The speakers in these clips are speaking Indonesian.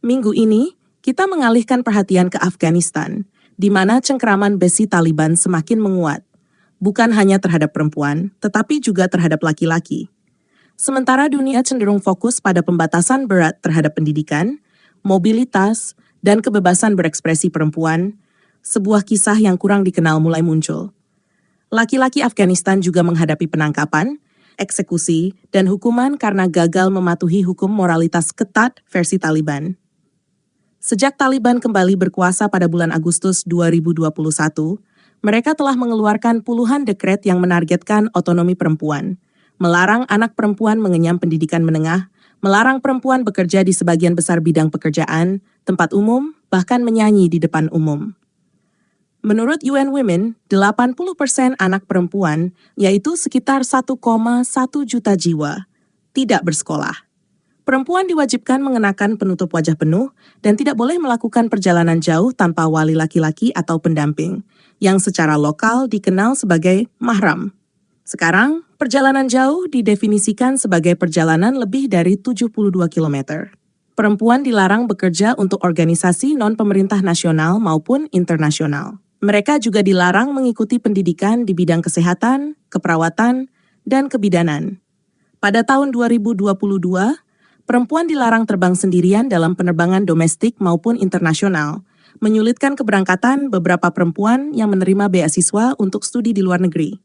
Minggu ini, kita mengalihkan perhatian ke Afghanistan, di mana cengkeraman besi Taliban semakin menguat, bukan hanya terhadap perempuan, tetapi juga terhadap laki-laki. Sementara dunia cenderung fokus pada pembatasan berat terhadap pendidikan, mobilitas, dan kebebasan berekspresi perempuan, sebuah kisah yang kurang dikenal mulai muncul. Laki-laki Afghanistan juga menghadapi penangkapan, eksekusi, dan hukuman karena gagal mematuhi hukum moralitas ketat versi Taliban. Sejak Taliban kembali berkuasa pada bulan Agustus 2021, mereka telah mengeluarkan puluhan dekret yang menargetkan otonomi perempuan, melarang anak perempuan mengenyam pendidikan menengah, melarang perempuan bekerja di sebagian besar bidang pekerjaan, tempat umum, bahkan menyanyi di depan umum. Menurut UN Women, 80% anak perempuan, yaitu sekitar 1,1 juta jiwa, tidak bersekolah. Perempuan diwajibkan mengenakan penutup wajah penuh dan tidak boleh melakukan perjalanan jauh tanpa wali laki-laki atau pendamping, yang secara lokal dikenal sebagai mahram. Sekarang, perjalanan jauh didefinisikan sebagai perjalanan lebih dari 72 km. Perempuan dilarang bekerja untuk organisasi non-pemerintah nasional maupun internasional. Mereka juga dilarang mengikuti pendidikan di bidang kesehatan, keperawatan, dan kebidanan. Pada tahun 2022, perempuan dilarang terbang sendirian dalam penerbangan domestik maupun internasional, menyulitkan keberangkatan beberapa perempuan yang menerima beasiswa untuk studi di luar negeri.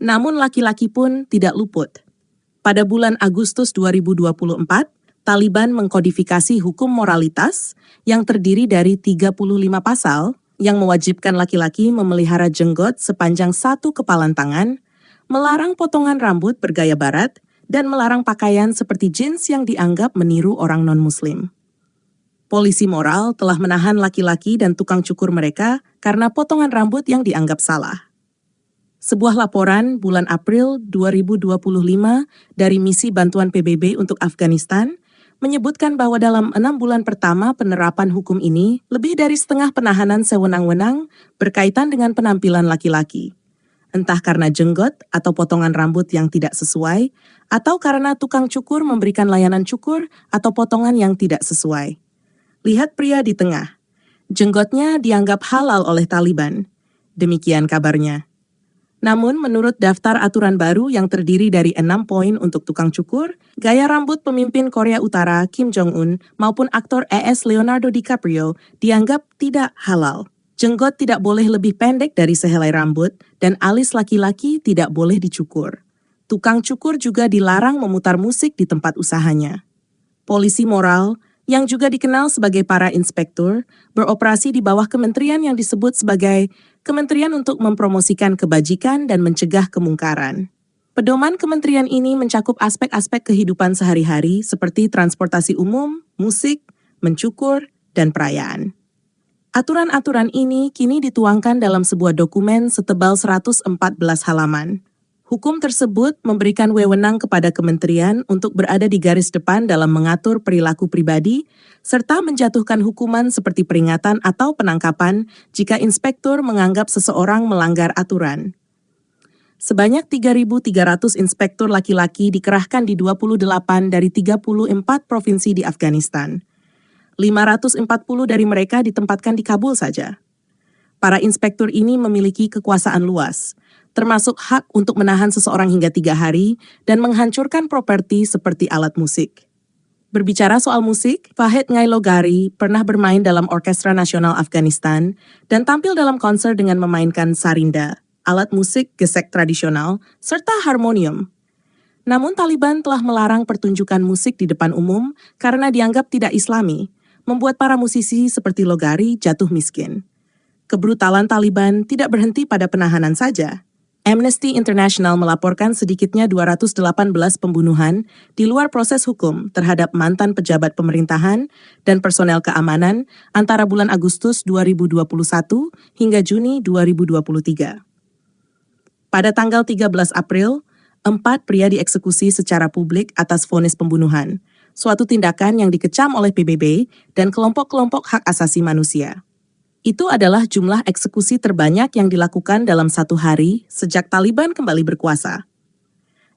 Namun laki-laki pun tidak luput. Pada bulan Agustus 2024, Taliban mengkodifikasi hukum moralitas yang terdiri dari 35 pasal yang mewajibkan laki-laki memelihara jenggot sepanjang 1 kepalan tangan, melarang potongan rambut bergaya barat, dan melarang pakaian seperti jeans yang dianggap meniru orang non-muslim. Polisi moral telah menahan laki-laki dan tukang cukur mereka karena potongan rambut yang dianggap salah. Sebuah laporan bulan April 2025 dari Misi Bantuan PBB untuk Afghanistan menyebutkan bahwa dalam 6 bulan pertama penerapan hukum ini, lebih dari setengah penahanan sewenang-wenang berkaitan dengan penampilan laki-laki. Entah karena jenggot atau potongan rambut yang tidak sesuai, atau karena tukang cukur memberikan layanan cukur atau potongan yang tidak sesuai. Lihat pria di tengah. Jenggotnya dianggap halal oleh Taliban. Demikian kabarnya. Namun, menurut daftar aturan baru yang terdiri dari 6 poin untuk tukang cukur, gaya rambut pemimpin Korea Utara Kim Jong-un maupun aktor ES Leonardo DiCaprio dianggap tidak halal. Jenggot tidak boleh lebih pendek dari sehelai rambut, dan alis laki-laki tidak boleh dicukur. Tukang cukur juga dilarang memutar musik di tempat usahanya. Polisi moral, yang juga dikenal sebagai para inspektur, beroperasi di bawah kementerian yang disebut sebagai Kementerian untuk Mempromosikan Kebajikan dan Mencegah Kemungkaran. Pedoman kementerian ini mencakup aspek-aspek kehidupan sehari-hari seperti transportasi umum, musik, mencukur, dan perayaan. Aturan-aturan ini kini dituangkan dalam sebuah dokumen setebal 114 halaman. Hukum tersebut memberikan wewenang kepada kementerian untuk berada di garis depan dalam mengatur perilaku pribadi, serta menjatuhkan hukuman seperti peringatan atau penangkapan jika inspektur menganggap seseorang melanggar aturan. Sebanyak 3.300 inspektur laki-laki dikerahkan di 28 dari 34 provinsi di Afghanistan. 540 dari mereka ditempatkan di Kabul saja. Para inspektur ini memiliki kekuasaan luas, termasuk hak untuk menahan seseorang hingga 3 hari dan menghancurkan properti seperti alat musik. Berbicara soal musik, Fahid Ngailogari pernah bermain dalam Orkestra Nasional Afghanistan dan tampil dalam konser dengan memainkan sarinda, alat musik gesek tradisional, serta harmonium. Namun Taliban telah melarang pertunjukan musik di depan umum karena dianggap tidak islami, membuat para musisi seperti Logari jatuh miskin. Kebrutalan Taliban tidak berhenti pada penahanan saja. Amnesty International melaporkan sedikitnya 218 pembunuhan di luar proses hukum terhadap mantan pejabat pemerintahan dan personel keamanan antara bulan Agustus 2021 hingga Juni 2023. Pada tanggal 13 April, 4 pria dieksekusi secara publik atas vonis pembunuhan, suatu tindakan yang dikecam oleh PBB dan kelompok-kelompok hak asasi manusia. Itu adalah jumlah eksekusi terbanyak yang dilakukan dalam satu hari sejak Taliban kembali berkuasa.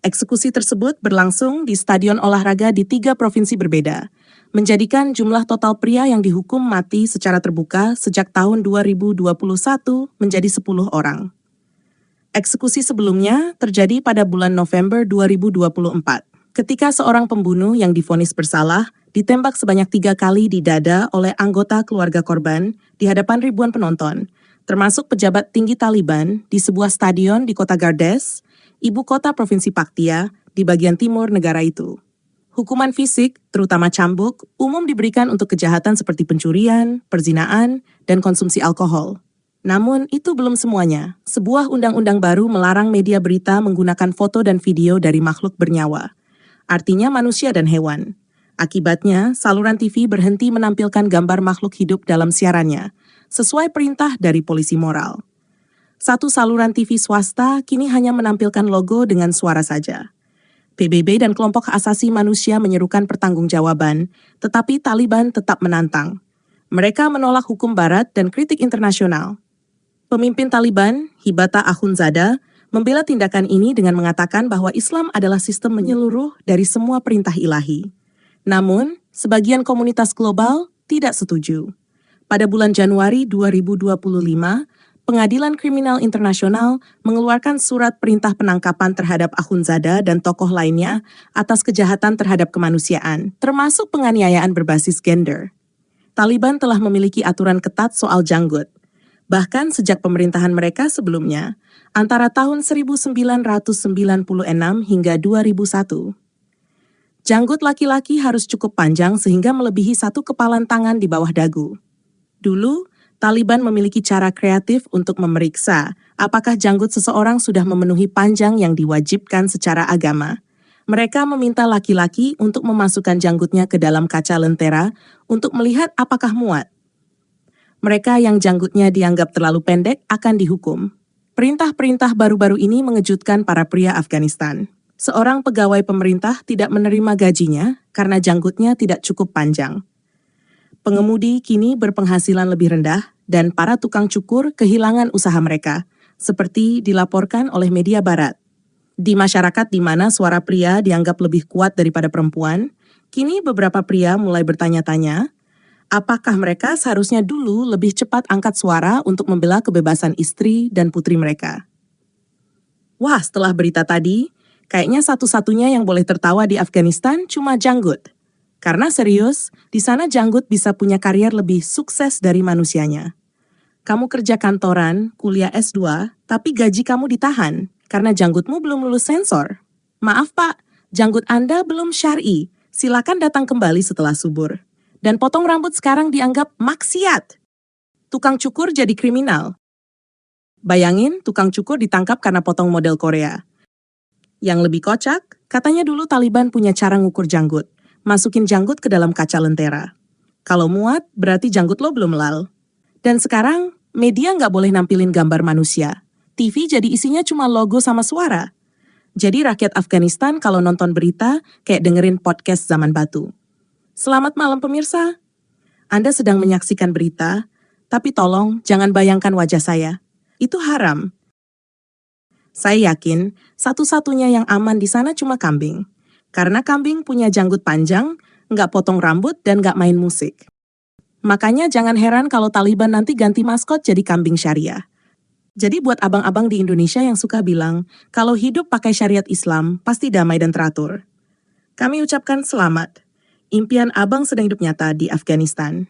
Eksekusi tersebut berlangsung di stadion olahraga di 3 provinsi berbeda, menjadikan jumlah total pria yang dihukum mati secara terbuka sejak tahun 2021 menjadi 10 orang. Eksekusi sebelumnya terjadi pada bulan November 2024, ketika seorang pembunuh yang divonis bersalah ditembak sebanyak 3 kali di dada oleh anggota keluarga korban di hadapan ribuan penonton, termasuk pejabat tinggi Taliban di sebuah stadion di kota Gardes, ibu kota provinsi Paktia, di bagian timur negara itu. Hukuman fisik, terutama cambuk, umum diberikan untuk kejahatan seperti pencurian, perzinaan, dan konsumsi alkohol. Namun, itu belum semuanya. Sebuah undang-undang baru melarang media berita menggunakan foto dan video dari makhluk bernyawa, artinya manusia dan hewan. Akibatnya, saluran TV berhenti menampilkan gambar makhluk hidup dalam siarannya, sesuai perintah dari polisi moral. Satu saluran TV swasta kini hanya menampilkan logo dengan suara saja. PBB dan kelompok hak asasi manusia menyerukan pertanggungjawaban, tetapi Taliban tetap menantang. Mereka menolak hukum barat dan kritik internasional. Pemimpin Taliban, Hibata Akhundzada, membela tindakan ini dengan mengatakan bahwa Islam adalah sistem menyeluruh dari semua perintah ilahi. Namun, sebagian komunitas global tidak setuju. Pada bulan Januari 2025, Pengadilan Kriminal Internasional mengeluarkan surat perintah penangkapan terhadap Akhundzada dan tokoh lainnya atas kejahatan terhadap kemanusiaan, termasuk penganiayaan berbasis gender. Taliban telah memiliki aturan ketat soal janggut. Bahkan sejak pemerintahan mereka sebelumnya, antara tahun 1996 hingga 2001. Janggut laki-laki harus cukup panjang sehingga melebihi 1 kepalan tangan di bawah dagu. Dulu, Taliban memiliki cara kreatif untuk memeriksa apakah janggut seseorang sudah memenuhi panjang yang diwajibkan secara agama. Mereka meminta laki-laki untuk memasukkan janggutnya ke dalam kaca lentera untuk melihat apakah muat. Mereka yang janggutnya dianggap terlalu pendek akan dihukum. Perintah-perintah baru-baru ini mengejutkan para pria Afghanistan. Seorang pegawai pemerintah tidak menerima gajinya karena janggutnya tidak cukup panjang. Pengemudi kini berpenghasilan lebih rendah dan para tukang cukur kehilangan usaha mereka, seperti dilaporkan oleh media barat. Di masyarakat di mana suara pria dianggap lebih kuat daripada perempuan, kini beberapa pria mulai bertanya-tanya, apakah mereka seharusnya dulu lebih cepat angkat suara untuk membela kebebasan istri dan putri mereka. Wah, setelah berita tadi, kayaknya satu-satunya yang boleh tertawa di Afghanistan cuma janggut. Karena serius, di sana janggut bisa punya karier lebih sukses dari manusianya. Kamu kerja kantoran, kuliah S2, tapi gaji kamu ditahan karena janggutmu belum lulus sensor. Maaf Pak, janggut Anda belum syar'i. Silakan datang kembali setelah subur. Dan potong rambut sekarang dianggap maksiat. Tukang cukur jadi kriminal. Bayangin, tukang cukur ditangkap karena potong model Korea. Yang lebih kocak, katanya dulu Taliban punya cara ngukur janggut. Masukin janggut ke dalam kaca lentera. Kalau muat, berarti janggut lo belum lal. Dan sekarang, media nggak boleh nampilin gambar manusia. TV jadi isinya cuma logo sama suara. Jadi rakyat Afghanistan kalau nonton berita, kayak dengerin podcast zaman batu. Selamat malam pemirsa. Anda sedang menyaksikan berita, tapi tolong jangan bayangkan wajah saya. Itu haram. Saya yakin, satu-satunya yang aman di sana cuma kambing. Karena kambing punya janggut panjang, nggak potong rambut, dan nggak main musik. Makanya jangan heran kalau Taliban nanti ganti maskot jadi kambing syariah. Jadi buat abang-abang di Indonesia yang suka bilang, kalau hidup pakai syariat Islam, pasti damai dan teratur. Kami ucapkan selamat. Impian abang sedang hidup nyata di Afghanistan.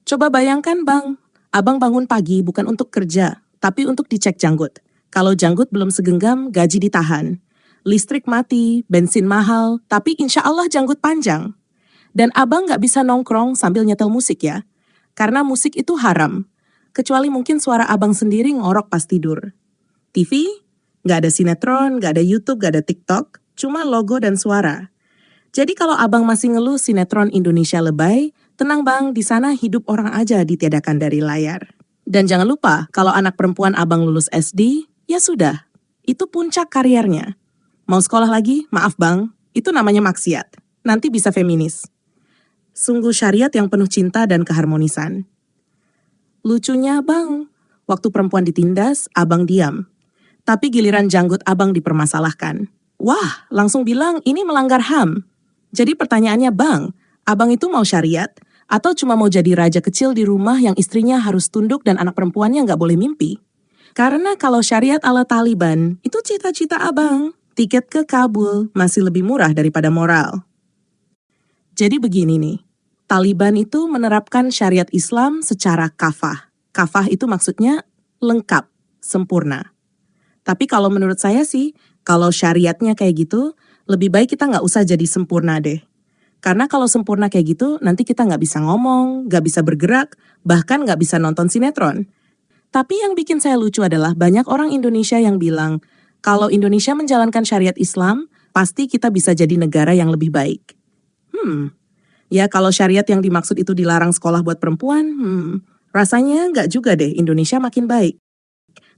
Coba bayangkan bang, abang bangun pagi bukan untuk kerja, tapi untuk dicek janggut. Kalau janggut belum segenggam, gaji ditahan. Listrik mati, bensin mahal, tapi insya Allah janggut panjang. Dan abang nggak bisa nongkrong sambil nyetel musik ya. Karena musik itu haram. Kecuali mungkin suara abang sendiri ngorok pas tidur. TV, nggak ada sinetron, nggak ada YouTube, nggak ada TikTok, cuma logo dan suara. Jadi kalau abang masih ngeluh sinetron Indonesia lebay, tenang bang, di sana hidup orang aja ditiadakan dari layar. Dan jangan lupa, kalau anak perempuan abang lulus SD, ya sudah, itu puncak karirnya. Mau sekolah lagi? Maaf bang, itu namanya maksiat. Nanti bisa feminis. Sungguh syariat yang penuh cinta dan keharmonisan. Lucunya bang, waktu perempuan ditindas, abang diam. Tapi giliran janggut abang dipermasalahkan. Wah, langsung bilang ini melanggar HAM. Jadi pertanyaannya bang, Abang itu mau syariat, atau cuma mau jadi raja kecil di rumah yang istrinya harus tunduk dan anak perempuannya nggak boleh mimpi? Karena kalau syariat ala Taliban, itu cita-cita abang. Tiket ke Kabul masih lebih murah daripada moral. Jadi begini nih, Taliban itu menerapkan syariat Islam secara kafah. Kafah itu maksudnya lengkap, sempurna. Tapi kalau menurut saya sih, kalau syariatnya kayak gitu, lebih baik kita nggak usah jadi sempurna deh. Karena kalau sempurna kayak gitu, nanti kita nggak bisa ngomong, nggak bisa bergerak, bahkan nggak bisa nonton sinetron. Tapi yang bikin saya lucu adalah banyak orang Indonesia yang bilang, kalau Indonesia menjalankan syariat Islam, pasti kita bisa jadi negara yang lebih baik. Ya kalau syariat yang dimaksud itu dilarang sekolah buat perempuan, rasanya nggak juga deh Indonesia makin baik.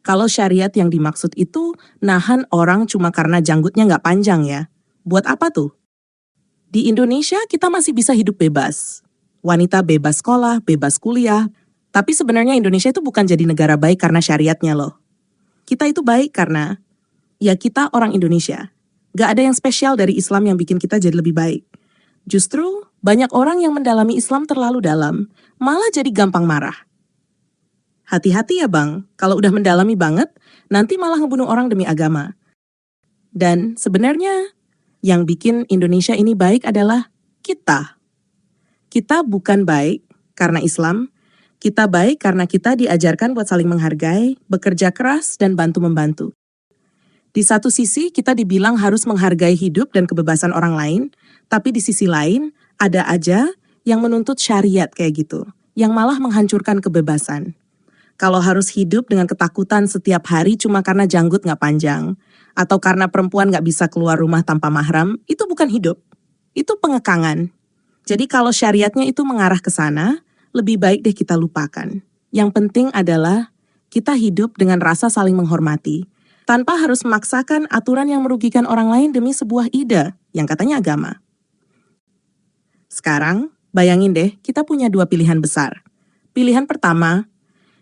Kalau syariat yang dimaksud itu nahan orang cuma karena janggutnya nggak panjang ya. Buat apa tuh? Di Indonesia kita masih bisa hidup bebas. Wanita bebas sekolah, bebas kuliah. Tapi sebenarnya Indonesia itu bukan jadi negara baik karena syariatnya loh. Kita itu baik karena, ya kita orang Indonesia. Gak ada yang spesial dari Islam yang bikin kita jadi lebih baik. Justru banyak orang yang mendalami Islam terlalu dalam, malah jadi gampang marah. Hati-hati ya bang, kalau udah mendalami banget, nanti malah ngebunuh orang demi agama. Dan sebenarnya, yang bikin Indonesia ini baik adalah kita. Kita bukan baik karena Islam, kita baik karena kita diajarkan buat saling menghargai, bekerja keras, dan bantu-membantu. Di satu sisi kita dibilang harus menghargai hidup dan kebebasan orang lain, tapi di sisi lain ada aja yang menuntut syariat kayak gitu, yang malah menghancurkan kebebasan. Kalau harus hidup dengan ketakutan setiap hari cuma karena janggut nggak panjang, atau karena perempuan nggak bisa keluar rumah tanpa mahram, itu bukan hidup. Itu pengekangan. Jadi kalau syariatnya itu mengarah ke sana, lebih baik deh kita lupakan. Yang penting adalah kita hidup dengan rasa saling menghormati, tanpa harus memaksakan aturan yang merugikan orang lain demi sebuah ide, yang katanya agama. Sekarang, bayangin deh, kita punya dua pilihan besar. Pilihan pertama,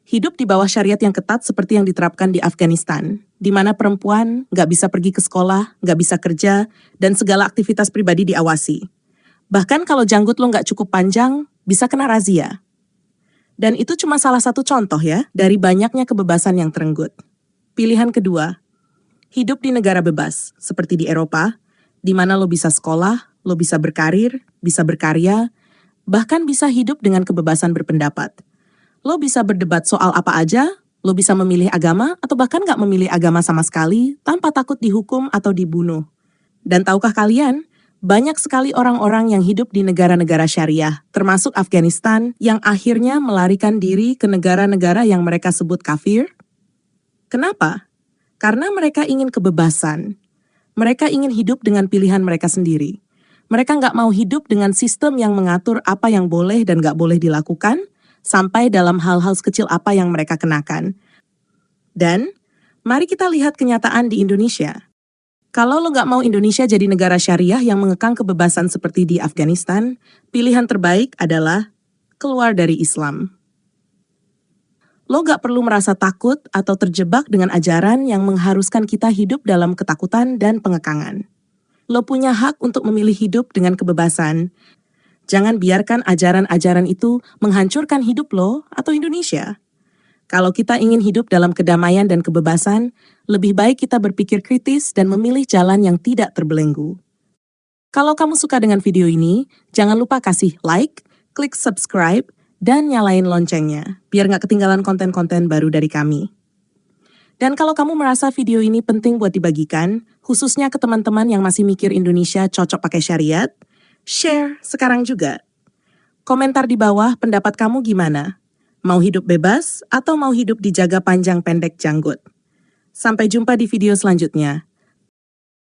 hidup di bawah syariat yang ketat seperti yang diterapkan di Afghanistan, di mana perempuan nggak bisa pergi ke sekolah, nggak bisa kerja, dan segala aktivitas pribadi diawasi. Bahkan kalau janggut lo nggak cukup panjang, bisa kena razia. Dan itu cuma salah satu contoh ya, dari banyaknya kebebasan yang terenggut. Pilihan kedua, hidup di negara bebas, seperti di Eropa, di mana lo bisa sekolah, lo bisa berkarir, bisa berkarya, bahkan bisa hidup dengan kebebasan berpendapat. Lo bisa berdebat soal apa aja, lo bisa memilih agama atau bahkan nggak memilih agama sama sekali tanpa takut dihukum atau dibunuh. Dan tahukah kalian, banyak sekali orang-orang yang hidup di negara-negara syariah, termasuk Afghanistan, yang akhirnya melarikan diri ke negara-negara yang mereka sebut kafir. Kenapa? Karena mereka ingin kebebasan. Mereka ingin hidup dengan pilihan mereka sendiri. Mereka nggak mau hidup dengan sistem yang mengatur apa yang boleh dan nggak boleh dilakukan, sampai dalam hal-hal sekecil apa yang mereka kenakan. Dan, mari kita lihat kenyataan di Indonesia. Kalau lo nggak mau Indonesia jadi negara syariah yang mengekang kebebasan seperti di Afghanistan, pilihan terbaik adalah keluar dari Islam. Lo nggak perlu merasa takut atau terjebak dengan ajaran yang mengharuskan kita hidup dalam ketakutan dan pengekangan. Lo punya hak untuk memilih hidup dengan kebebasan. Jangan biarkan ajaran-ajaran itu menghancurkan hidup lo atau Indonesia. Kalau kita ingin hidup dalam kedamaian dan kebebasan, lebih baik kita berpikir kritis dan memilih jalan yang tidak terbelenggu. Kalau kamu suka dengan video ini, jangan lupa kasih like, klik subscribe, dan nyalain loncengnya, biar nggak ketinggalan konten-konten baru dari kami. Dan kalau kamu merasa video ini penting buat dibagikan, khususnya ke teman-teman yang masih mikir Indonesia cocok pakai syariat, share sekarang juga. Komentar di bawah pendapat kamu gimana? Mau hidup bebas atau mau hidup dijaga panjang pendek janggut? Sampai jumpa di video selanjutnya.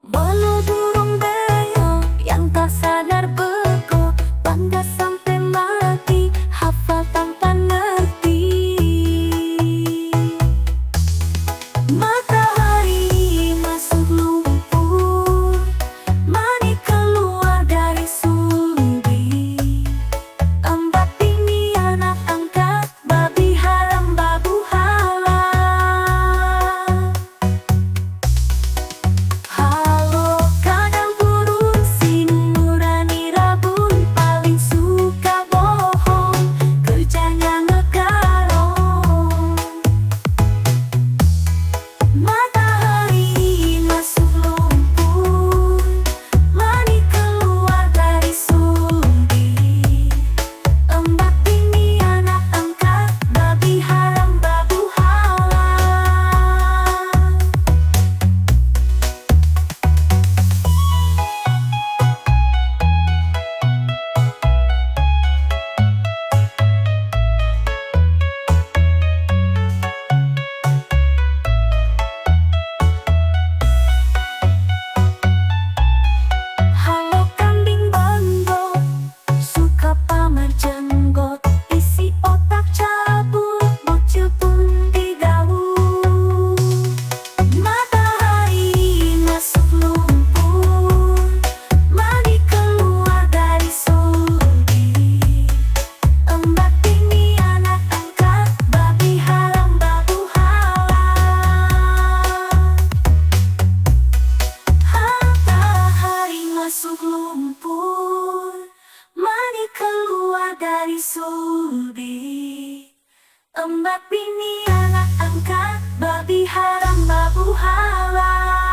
Walau burung beo yang tak sadar beku, bangga sampai mati, hafal tanpa ngerti. Matahari masuk lumpur, mani keluar dari sumbi. Embak ini anak angkat, babi haram babu halal. Halo dari sulbi. Empat bini anak angkat, babi haram babu halal.